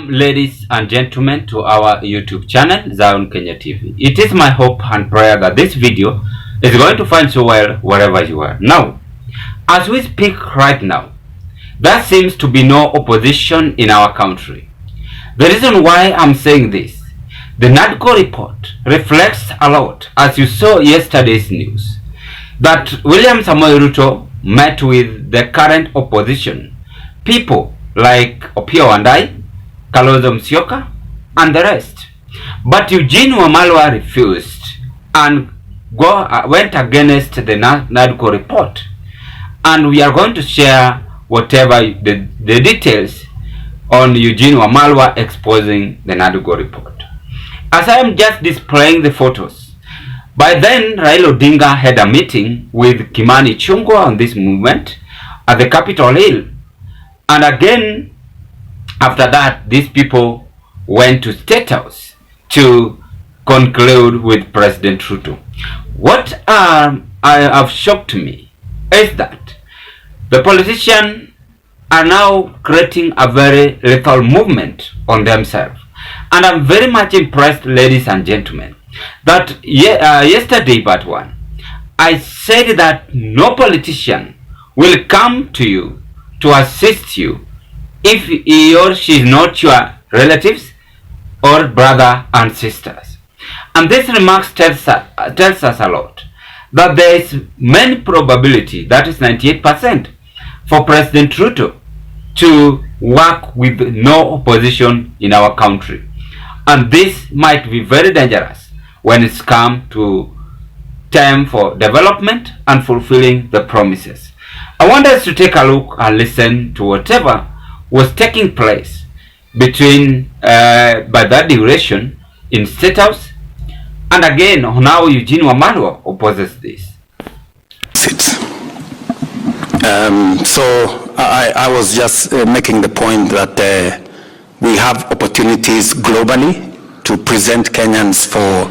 Ladies and gentlemen, to our YouTube channel, Zion Kenya TV. It is my hope and prayer that this video is going to find you well wherever you are. Now, as we speak right now, there seems to be no opposition in our country. The reason why I'm saying this, the Nadco report reflects a lot, as you saw yesterday's news, that William Samoei Ruto met with the current opposition, people like Opiyo Wandayi, Kalonzo Raila, and the rest. But Eugene Wamalwa refused and went against the Nadco report. And we are going to share whatever the details on Eugene Wamalwa exposing the Nadco report. As I am just displaying the photos, by then Raila Odinga had a meeting with Kimani Ichung'wah on this movement at the Capitol Hill. And again, after that, these people went to State House to conclude with President Ruto. What have shocked me is that the politicians are now creating a very lethal movement on themselves. And I'm very much impressed, ladies and gentlemen, that yesterday, part 1, I said that no politician will come to you to assist you if he or she is not your relatives or brother and sisters. And this remark tells us a lot, that there is many probability, that is 98%, for President Ruto to work with no opposition in our country. And this might be very dangerous when it's come to time for development and fulfilling the promises. I want us to take a look and listen to whatever was taking place between by that duration in State House, and again now Eugene Wamalwa opposes this. So I was just making the point that we have opportunities globally to present Kenyans for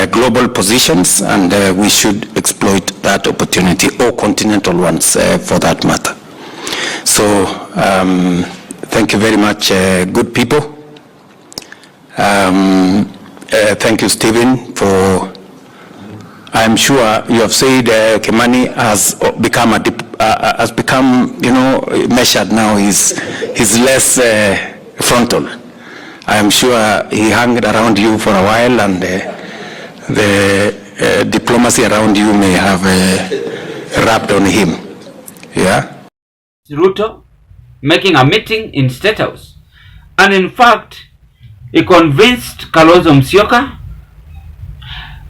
global positions, and we should exploit that opportunity, or continental ones for that matter. So thank you very much, good people. Thank you, Stephen, for, I'm sure you have said Kimani has become, measured now. He's less frontal. I am sure he hung around you for a while, and the diplomacy around you may have wrapped on him. Yeah. Ruto making a meeting in State House, and in fact he convinced Kalonzo Raila,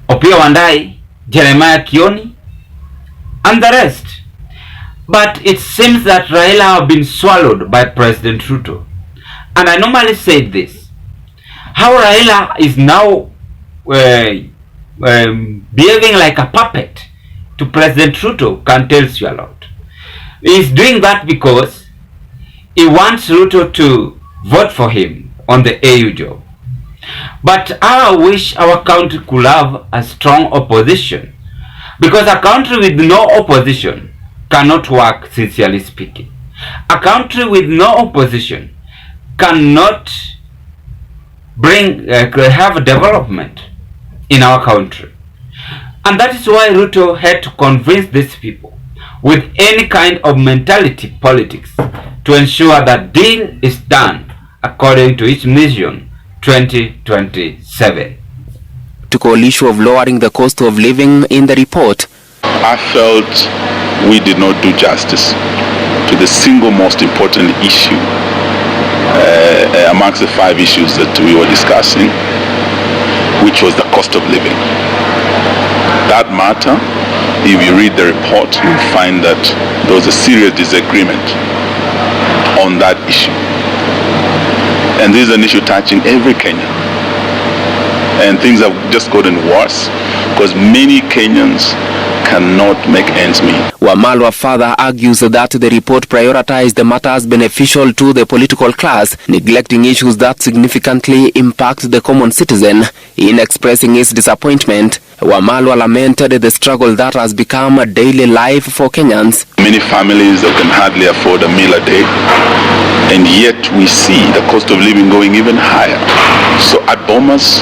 Opiyo Wandayi, Jeremiah Kioni, and the rest. But it seems that Raila have been swallowed by President Ruto. And I normally said this, how Raila is now behaving like a puppet to President Ruto can tell you a lot. He is doing that because he wants Ruto to vote for him on the AU job. But I wish our country could have a strong opposition, because a country with no opposition cannot work, sincerely speaking. A country with no opposition cannot have development in our country. And that is why Ruto had to convince these people with any kind of mentality politics to ensure that deal is done according to its mission 2027. To call issue of lowering the cost of living in the report. I felt we did not do justice to the single most important issue amongst the 5 issues that we were discussing, which was the cost of living. That matter, if you read the report, you'll find that there was a serious disagreement on that issue. And this is an issue touching every Kenyan. And things have just gotten worse because many Kenyans cannot make ends meet. Wamalwa further argues that the report prioritized the matters beneficial to the political class, neglecting issues that significantly impact the common citizen. In expressing his disappointment, Wamalwa lamented the struggle that has become a daily life for Kenyans. Many families that can hardly afford a meal a day, and yet we see the cost of living going even higher. So at Bomas,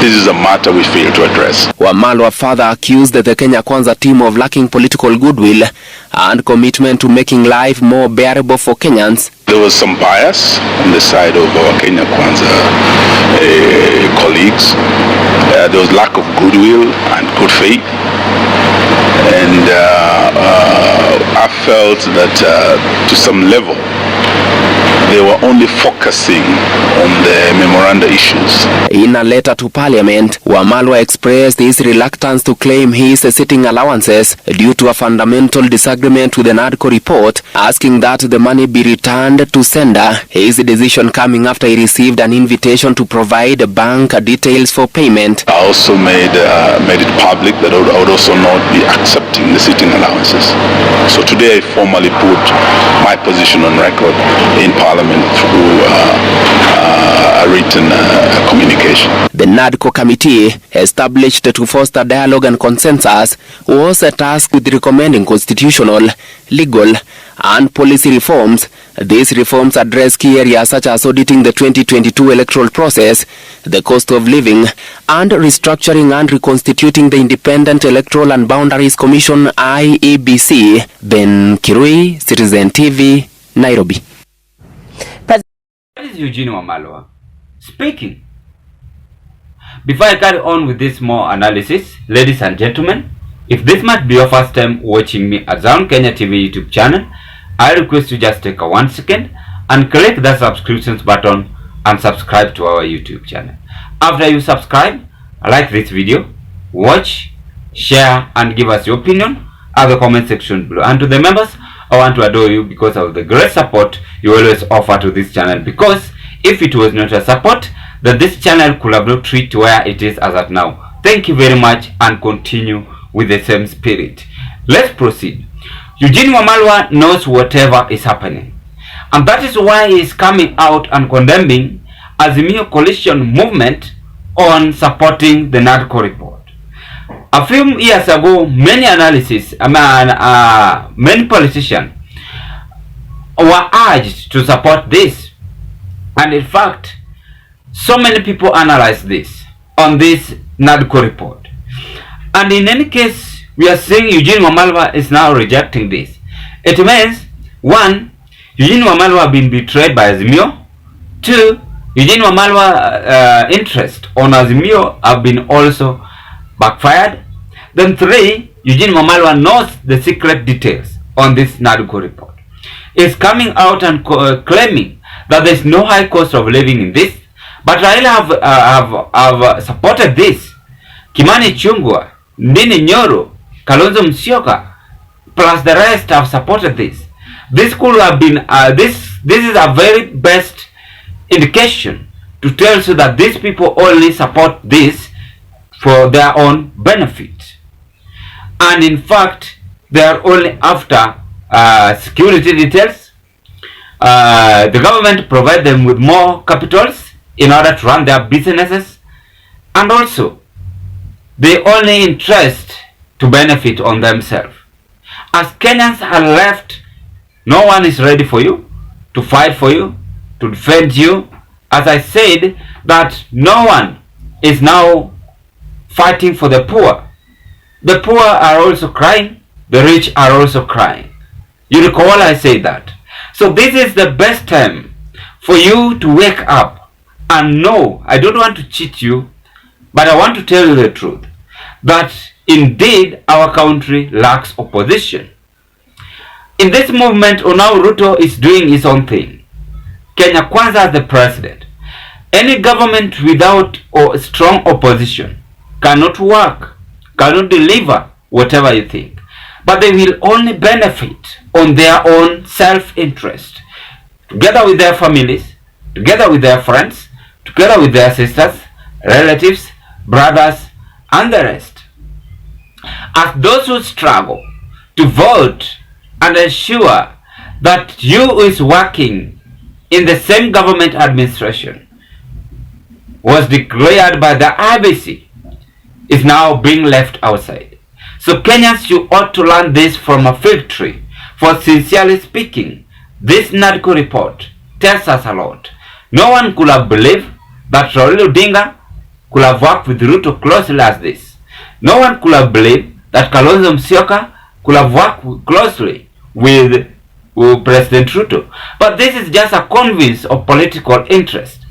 this is a matter we fail to address. Wamalwa further accused the Kenya Kwanza team of lacking political goodwill and commitment to making life more bearable for Kenyans. There was some bias on the side of our Kenya Kwanza colleagues. There was lack of goodwill and good faith. And I felt that to some level, they were only focusing on the memoranda issues. In a letter to Parliament, Wamalwa expressed his reluctance to claim his sitting allowances due to a fundamental disagreement with the Nadco report, asking that the money be returned to sender. His decision coming after he received an invitation to provide bank details for payment. I also made it public that I would also not be accepting the sitting allowances. So today I formally put my position on record in Parliament through a written communication. The Nadco committee, established to foster dialogue and consensus, was tasked with recommending constitutional, legal, and policy reforms. These reforms address key areas such as auditing the 2022 electoral process, the cost of living, and restructuring and reconstituting the Independent Electoral and Boundaries Commission IEBC. Ben Kirui, Citizen TV, Nairobi. This is Eugene Wamalwa speaking. Before I carry on with this more analysis, ladies and gentlemen, if this might be your first time watching me at Zion Kenya TV YouTube channel, I request you just take a 1 second and click the subscriptions button and subscribe to our YouTube channel. After you subscribe, like this video, watch, share, and give us your opinion at the comment section below. And to the members, I want to adore you because of the great support you always offer to this channel, because if it was not a support, then this channel could have not reached where it is as at now. Thank you very much and continue with the same spirit. Let's proceed. Eugene Wamalwa knows whatever is happening, and that is why he is coming out and condemning Azimio coalition movement on supporting the Nadco report. A few years ago, many many politicians were urged to support this, and in fact, so many people analyzed this on this Nadco report. And in any case, we are saying Eugene Wamalwa is now rejecting this. It means, 1, Eugene Wamalwa been betrayed by Azimio. 2, Eugene Wamalwa interest on Azimio have been also backfired. Then 3, Eugene Wamalwa knows the secret details on this Nadco report. Is coming out and claiming that there is no high cost of living in this. But Raila have supported this. Kimani Chungwa, Ndini Nyoro, Kalonzo plus the rest have supported this. This could have been this is a very best indication to tell you that these people only support this for their own benefit. And in fact, they are only after security details. The government provide them with more capitals in order to run their businesses, and also they only interest to benefit on themselves. As Kenyans are left, no one is ready for you, to fight for you, to defend you. As I said, that no one is now fighting for the poor. The poor are also crying, the rich are also crying. You recall I said that. So this is the best time for you to wake up and know, I don't want to cheat you, but I want to tell you the truth, that indeed our country lacks opposition. In this movement, now Ruto is doing his own thing. Kenya Kwanza as the president. Any government without strong opposition cannot work, cannot deliver whatever you think. But they will only benefit on their own self-interest, together with their families, together with their friends, together with their sisters, relatives, brothers, and the rest. as those who struggle to vote and ensure that you is working in the same government administration was declared by the IBC is now being left outside. So Kenyans, you ought to learn this from a fig tree. For sincerely speaking, this Nadco report tells us a lot. No one could have believed that Raila Odinga could have worked with Ruto closely as this. No one could have believed that Kalonzo Raila could have worked closely with President Ruto. But this is just a convince of political interest.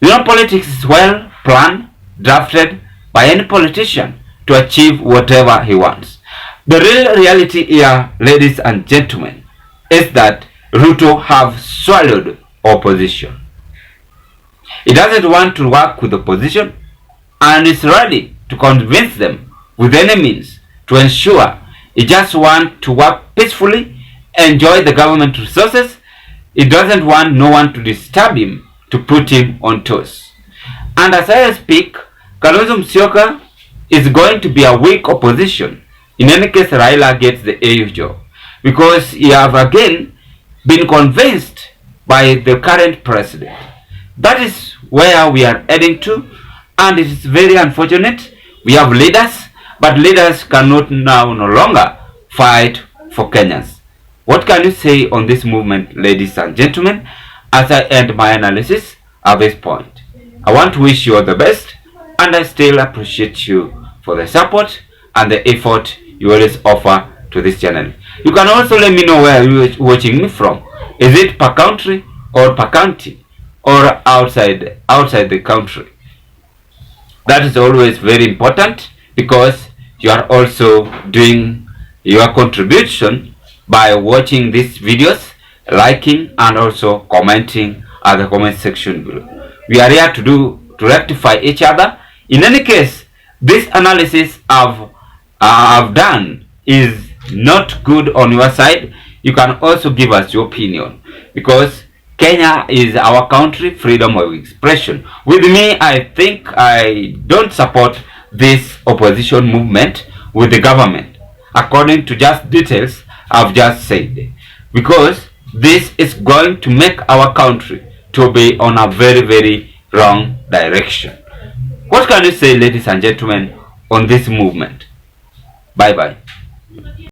You know, politics is well planned, drafted by any politician to achieve whatever he wants. The real reality here, ladies and gentlemen, is that Ruto have swallowed opposition. He doesn't want to work with opposition and is ready to convince them with any means to ensure he just wants to work peacefully, enjoy the government resources. He doesn't want no one to disturb him, to put him on toes. And as I speak, Kalonzo Raila is going to be a weak opposition. In any case, Raila gets the AU job because he have again been convinced by the current president. That is where we are heading to, and it is very unfortunate. We have leaders, but leaders cannot now no longer fight for Kenyans. What can you say on this movement, ladies and gentlemen, as I end my analysis at this point? I want to wish you all the best, and I still appreciate you for the support and the effort you always offer to this channel. You can also let me know where you are watching me from. Is it per country or per county or outside the country? That is always very important because you are also doing your contribution by watching these videos, liking and also commenting at the comment section below. We are here to rectify each other. In any case, this analysis I've done is not good on your side. You can also give us your opinion because Kenya is our country, freedom of expression. With me, I think I don't support this opposition movement with the government according to just details I've just said, because this is going to make our country to be on a very, very wrong direction. What can you say, ladies and gentlemen, on this movement? Bye bye.